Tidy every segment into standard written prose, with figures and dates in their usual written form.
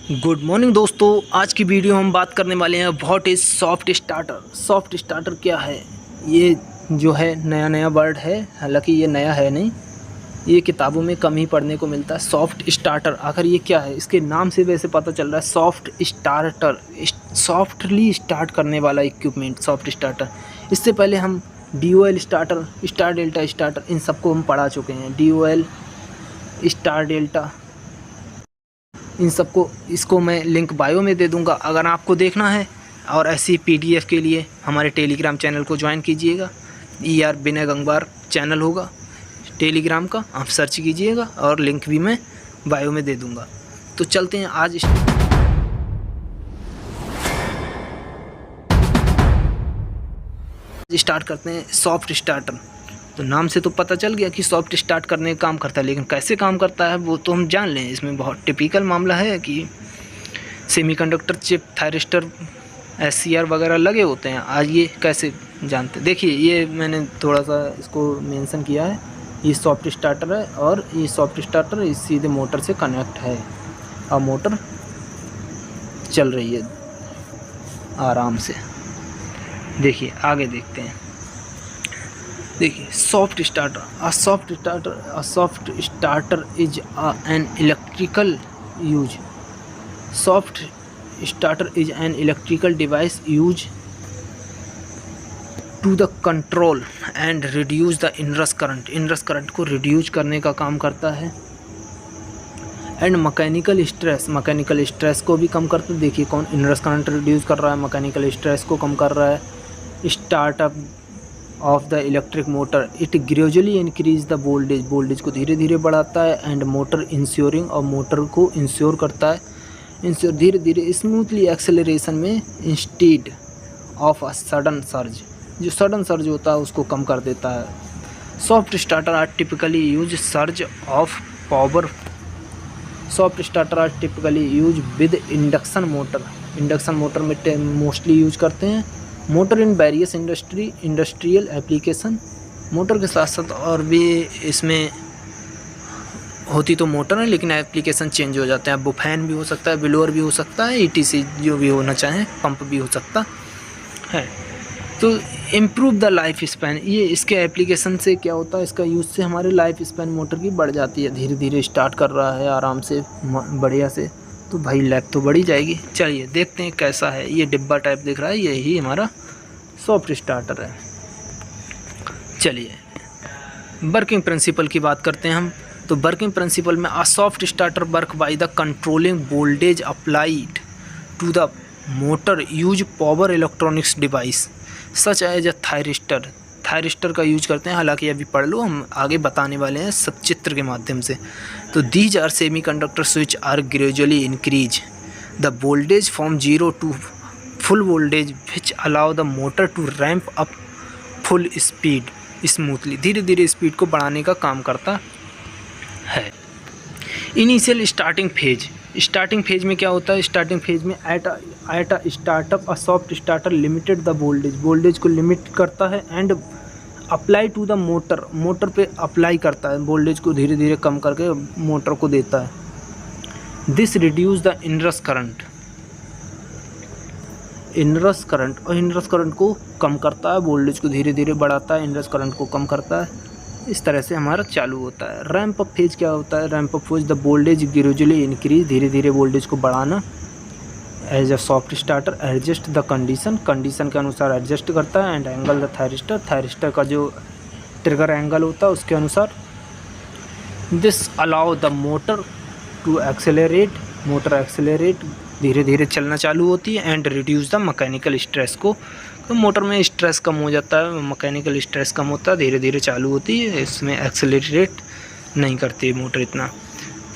Good morning दोस्तों। आज की वीडियो हम बात करने वाले हैं what is soft starter. Soft starter क्या है? ये जो है नया वर्ड है, हालांकि ये नया है नहीं, ये किताबों में कम ही पढ़ने को मिलता है। सॉफ्ट स्टार्टर आखिर ये क्या है? इसके नाम से वैसे पता चल रहा है सॉफ्ट स्टार्टर, सॉफ्टली स्टार्ट करने वाला इक्विपमेंट सॉफ्ट स्टार्टर। इससे पहले हम DOL starter, star delta starter, इन सबको हम पढ़ा चुके हैं। DOL, स्टार डेल्टा, इन सबको, इसको मैं लिंक बायो में दे दूंगा अगर आपको देखना है। और ऐसी PDF के लिए हमारे टेलीग्राम चैनल को ज्वाइन कीजिएगा। ER विनय गंगवार चैनल होगा टेलीग्राम का, आप सर्च कीजिएगा और लिंक भी मैं बायो में दे दूंगा। तो चलते हैं आज स्टार्ट करते हैं सॉफ्ट स्टार्टर। तो नाम से तो पता चल गया कि सॉफ्ट स्टार्ट करने का काम करता है, लेकिन कैसे काम करता है वो तो हम जान लें। इसमें बहुत टिपिकल मामला है कि सेमीकंडक्टर चिप, थायरिस्टर, SCR वगैरह लगे होते हैं। आज ये कैसे जानते हैं, देखिए ये मैंने थोड़ा सा इसको मेंशन किया है। ये सॉफ्ट स्टार्टर है और ये सॉफ्ट स्टार्टर इस सीधे मोटर से कनेक्ट है और मोटर चल रही है आराम से। देखिए आगे देखते हैं। देखिए soft starter, a soft starter is an electrical use. Soft starter is an electrical device use to the control and reduce the inrush current. Inrush current को रिड्यूस करने का काम करता है। एंड मैकेनिकल स्ट्रेस को भी कम करता है। देखिए कौन इनरस करंट रिड्यूस कर रहा है, मैकेनिकल स्ट्रेस को कम कर रहा है। Startup of the electric motor, it gradually increase the voltage को धीरे धीरे बढ़ाता है। एंड मोटर इंश्योरिंग, और मोटर को इंश्योर करता है, इंश्योर धीरे धीरे स्मूथली एक्सेलरेशन में instead of a sudden surge. जो सडन सर्ज होता है उसको कम कर देता है। Soft starter are typically use surge of power. Soft starter are typically use with induction motor. Induction motor में मोस्टली यूज करते हैं। Motor in various industrial application. Motor के साथ साथ और भी इसमें होती तो मोटर है, लेकिन एप्लीकेशन चेंज हो जाते हैं। अब वो फैन भी हो सकता है, ब्लोअर भी हो सकता है, ETC जो भी होना चाहे, पंप भी हो सकता है। तो इम्प्रूव द लाइफ स्पैन, ये इसके एप्लीकेशन से क्या होता है, इसका यूज़ से हमारे लाइफ स्पैन मोटर की बढ़ जाती है। धीरे धीरे स्टार्ट कर रहा है आराम से, बढ़िया से, तो भाई लाइफ तो बढ़ी जाएगी। चलिए देखते हैं कैसा है। ये डिब्बा टाइप दिख रहा है, यही हमारा सॉफ्ट स्टार्टर है। चलिए वर्किंग प्रिंसिपल की बात करते हैं हम। तो वर्किंग प्रिंसिपल में a soft starter work by the controlling voltage applied to the motor use power electronics device such as a thyristor. Thyristor का यूज करते हैं, हालांकि अभी पढ़ लो, हम आगे बताने वाले हैं सब चित्र के माध्यम से। तो these are semiconductor switch are gradually increase the voltage from 0 to full voltage which allow the motor to ramp up full speed smoothly. धीरे धीरे स्पीड को बढ़ाने का काम करता है। Initial starting phase, starting phase में क्या होता है? स्टार्टिंग फेज में at a startup a soft starter limited the voltage को लिमिट करता है। And apply to the motor पे अप्लाई करता है, वोल्टेज को धीरे धीरे कम करके मोटर को देता है। This reduce the inrush current, और इनरस करंट को कम करता है, वोल्टेज को धीरे धीरे बढ़ाता है, इनरस करंट को कम करता है। इस तरह से हमारा चालू होता है। रैंप अप फेज क्या होता है? Ramp up phase the voltage gradually increase, धीरे धीरे वोल्टेज को बढ़ाना। As a soft starter adjust the condition के अनुसार एडजस्ट करता है। एंड एंगल द थायरिस्टर का जो ट्रिगर एंगल होता है उसके अनुसार। This allow the motor to accelerate, motor accelerate धीरे धीरे चलना चालू होती है। And reduce the mechanical stress को, तो मोटर में स्ट्रेस कम हो जाता है, मैकेनिकल स्ट्रेस कम होता है, धीरे धीरे चालू होती है, इसमें एक्सेलरेट नहीं करती मोटर इतना।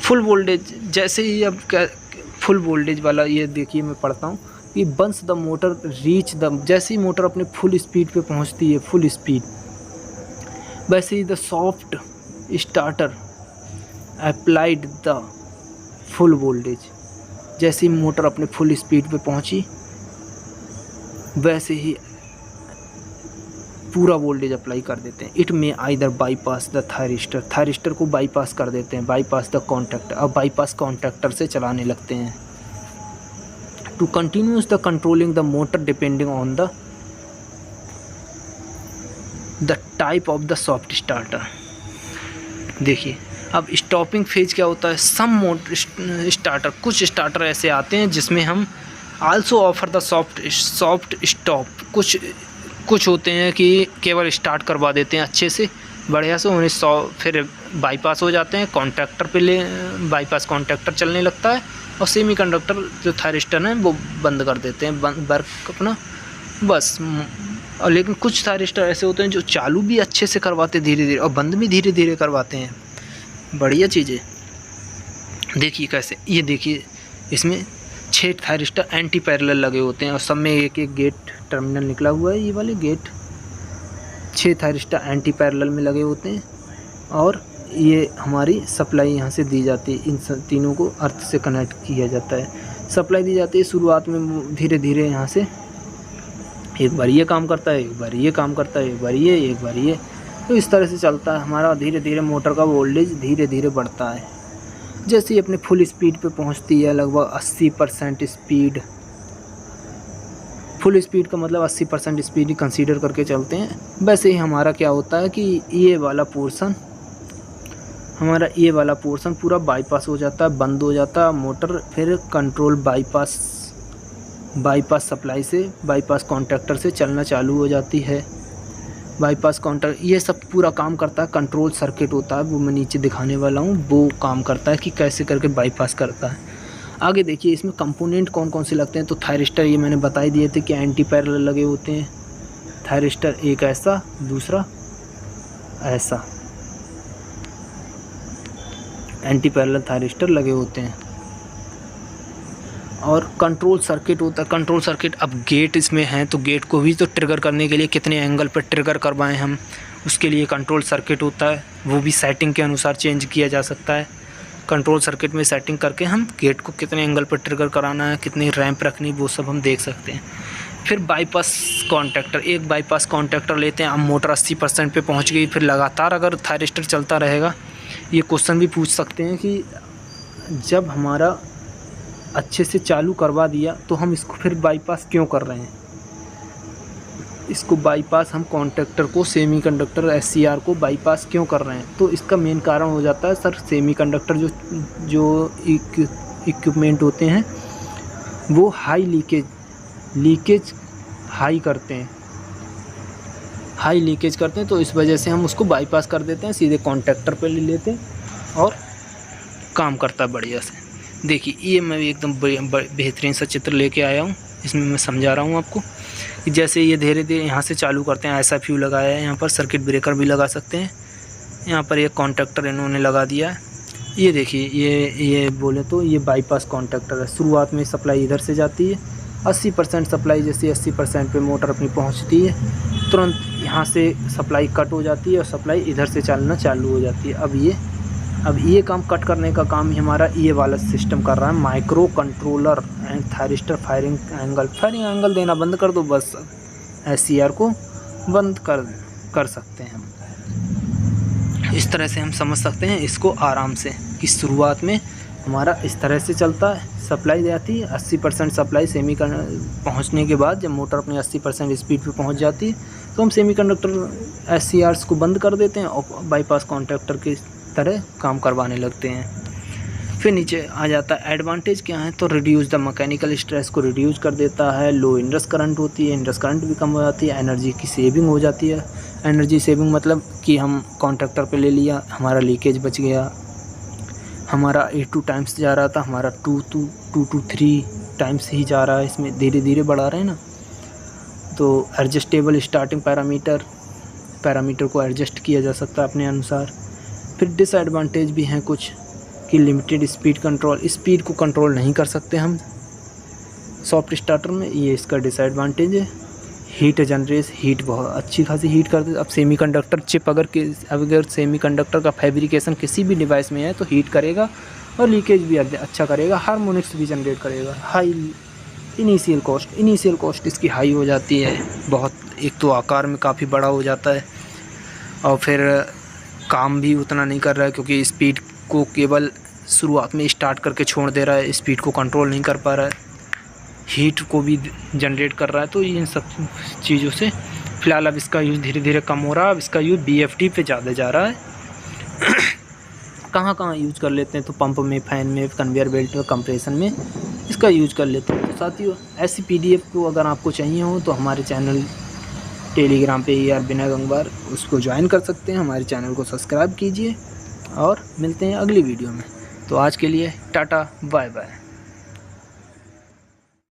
फुल वोल्टेज, जैसे ही अब क्या फुल वोल्टेज वाला, ये देखिए मैं पढ़ता हूँ कि once the motor reach the, जैसे ही मोटर अपने फुल स्पीड पे पहुँचती है, फुल स्पीड, वैसे ही the soft starter applied the full voltage. जैसे ही मोटर अपने फुल स्पीड पे पहुंची वैसे ही पूरा वोल्टेज अप्लाई कर देते हैं। इट में आइदर बाईपास द थायरिस्टर को बाईपास कर देते हैं, बाईपास द कॉन्टैक्टर, अब बाईपास कॉन्टैक्टर से चलाने लगते हैं। To continuous the controlling the motor depending on the type of the soft starter. देखिए अब स्टॉपिंग फेज क्या होता है, सम मोटर स्टार्टर, कुछ स्टार्टर ऐसे आते हैं जिसमें हम also offer the soft stop, कुछ होते हैं कि केवल स्टार्ट करवा देते हैं अच्छे से बढ़िया से, उन्हें फिर बाईपास हो जाते हैं, कॉन्टैक्टर पे बाईपास कॉन्टैक्टर चलने लगता है और सेमीकंडक्टर जो थायरिस्टर हैं वो बंद कर देते हैं वर्क अपना बस। और लेकिन कुछ थायरिस्टर ऐसे होते हैं जो चालू भी अच्छे से करवाते धीरे धीरे और बंद भी धीरे धीरे करवाते हैं, बढ़िया चीज़ें। देखिए कैसे, ये देखिए इसमें 6 थायरिस्टर एंटी पैरेलल लगे होते हैं और सब में एक एक गेट टर्मिनल निकला हुआ है, ये वाले गेट 6 थायरिस्टर एंटी पैरेलल में लगे होते हैं और ये हमारी सप्लाई यहाँ से दी जाती है, इन तीनों को अर्थ से कनेक्ट किया जाता है, सप्लाई दी जाती है। शुरुआत में धीरे धीरे यहाँ से एक बार ये काम करता है, एक बार ये काम करता है, एक बार ये, तो इस तरह से चलता है हमारा। धीरे धीरे मोटर का वोल्टेज धीरे धीरे बढ़ता है, जैसे ही अपने फुल स्पीड पे पहुंचती है, लगभग 80% स्पीड, फुल स्पीड का मतलब 80% स्पीड ही कंसीडर करके चलते हैं। वैसे ही हमारा क्या होता है कि ये वाला पोर्शन पूरा बाईपास हो जाता है, बंद हो जाता है मोटर, फिर कंट्रोल बाईपास सप्लाई से, बाईपास कॉन्टैक्टर से चलना चालू हो जाती है। बाईपास कॉन्टैक्ट ये सब पूरा काम करता है, कंट्रोल सर्किट होता है, वो मैं नीचे दिखाने वाला हूँ, वो काम करता है कि कैसे करके बाईपास करता है। आगे देखिए इसमें कंपोनेंट कौन कौन से लगते हैं, तो थायरिस्टर ये मैंने बता ही दिए थे कि एंटी पैरेलल लगे होते हैं। थायरिस्टर एक ऐसा, दूसरा ऐसा, एंटी पैरेलल थायरिस्टर लगे होते हैं। और कंट्रोल सर्किट होता है, कंट्रोल सर्किट, अब गेट इसमें हैं तो गेट को भी तो ट्रिगर करने के लिए कितने एंगल पर ट्रिगर करवाएं हम, उसके लिए कंट्रोल सर्किट होता है, वो भी सेटिंग के अनुसार चेंज किया जा सकता है। कंट्रोल सर्किट में सेटिंग करके हम गेट को कितने एंगल पर ट्रिगर कराना है, कितनी रैंप रखनी, वो सब हम देख सकते हैं। फिर बाईपास कॉन्टैक्टर, एक बाईपास कॉन्टैक्टर लेते हैं। अब मोटर 80% पे पहुंच गई, फिर लगातार अगर थायरिस्टर चलता रहेगा, ये क्वेश्चन भी पूछ सकते हैं कि जब हमारा अच्छे से चालू करवा दिया तो हम इसको फिर बाईपास क्यों कर रहे हैं। इसको बाईपास हम कॉन्टैक्टर को, सेमीकंडक्टर SCR को बाईपास क्यों कर रहे हैं, तो इसका मेन कारण हो जाता है सर सेमीकंडक्टर जो इक्विपमेंट होते हैं वो हाई लीकेज हाई करते हैं, तो इस वजह से हम उसको बाईपास कर देते हैं, सीधे कॉन्टैक्टर पे ले लेते हैं और काम करता है बढ़िया से। देखिए ये मैं एकदम बेहतरीन सा चित्र लेके आया हूँ, इसमें मैं समझा रहा हूँ आपको कि जैसे ये धीरे धीरे यहाँ से चालू करते हैं, ऐसा फ्यू लगाया है, यहाँ पर सर्किट ब्रेकर भी लगा सकते हैं, यहाँ पर एक कॉन्टैक्टर इन्होंने लगा दिया है। ये देखिए ये बोले तो ये बाईपास कॉन्टैक्टर है। शुरुआत में सप्लाई इधर से जाती है, 80% सप्लाई, जैसे 80% पे मोटर अपनी पहुँचती है, तुरंत यहाँ से सप्लाई कट हो जाती है और सप्लाई इधर से चलना चालू हो जाती है। अब ये काम कट करने का काम ही हमारा ये वाला सिस्टम कर रहा है, micro controller and thyristor firing angle देना बंद कर दो, बस SCR को बंद कर सकते हैं हम। इस तरह से हम समझ सकते हैं इसको आराम से कि शुरुआत में हमारा इस तरह से चलता है, सप्लाई जाती है 80% सप्लाई पहुंचने के बाद जब मोटर अपनी 80% स्पीड पे पहुंच जाती है तो हम सेमीकंडक्टर SCRs को बंद कर देते हैं और बाईपास कॉन्टैक्टर की तरह काम करवाने लगते हैं। फिर नीचे आ जाता है एडवांटेज क्या है, तो रिड्यूस द मैकेनिकल स्ट्रेस को रिड्यूस कर देता है, लो इनरस करंट होती है, इनरस करंट भी कम हो जाती है, एनर्जी की सेविंग हो जाती है। एनर्जी सेविंग मतलब कि हम कॉन्ट्रैक्टर पे ले लिया, हमारा लीकेज बच गया, हमारा 8 टाइम्स जा रहा था, हमारा 2 to 3 टाइम्स ही जा रहा है, इसमें धीरे धीरे बढ़ा रहे हैं ना। तो एडजस्टेबल स्टार्टिंग पैरामीटर को एडजस्ट किया जा सकता है अपने अनुसार। फिर डिसएडवांटेज भी हैं कुछ कि लिमिटेड स्पीड स्पीड को कंट्रोल नहीं कर सकते हम सॉफ्ट स्टार्टर में, ये इसका डिसएडवांटेज है। हीट बहुत अच्छी खासी हीट करते। अब सेमीकंडक्टर चिप अगर सेमीकंडक्टर का फैब्रिकेशन किसी भी डिवाइस में है तो हीट करेगा और लीकेज भी अच्छा करेगा, हार्मोनिक्स भी जनरेट करेगा। हाई इनिशियल कॉस्ट इसकी हाई हो जाती है बहुत, एक तो आकार में काफ़ी बड़ा हो जाता है और फिर काम भी उतना नहीं कर रहा है क्योंकि स्पीड को केवल शुरुआत में स्टार्ट करके छोड़ दे रहा है, स्पीड को कंट्रोल नहीं कर पा रहा है। हीट को भी जनरेट कर रहा है। तो इन सब चीज़ों से फ़िलहाल अब इसका यूज़ धीरे धीरे कम हो रहा है। अब इसका यूज़ BFD पे ज़्यादा जा रहा है। कहाँ कहाँ यूज कर लेते हैं, तो पंप में, फ़ैन में, कन्वेयर बेल्ट में, कंप्रेशन में इसका यूज कर लेते हैं। तो साथियों ऐसी PDF को अगर आपको चाहिए हो तो हमारे चैनल टेलीग्राम पे ER विनय गंगवार उसको ज्वाइन कर सकते हैं। हमारे चैनल को सब्सक्राइब कीजिए और मिलते हैं अगली वीडियो में। तो आज के लिए टाटा बाय बाय।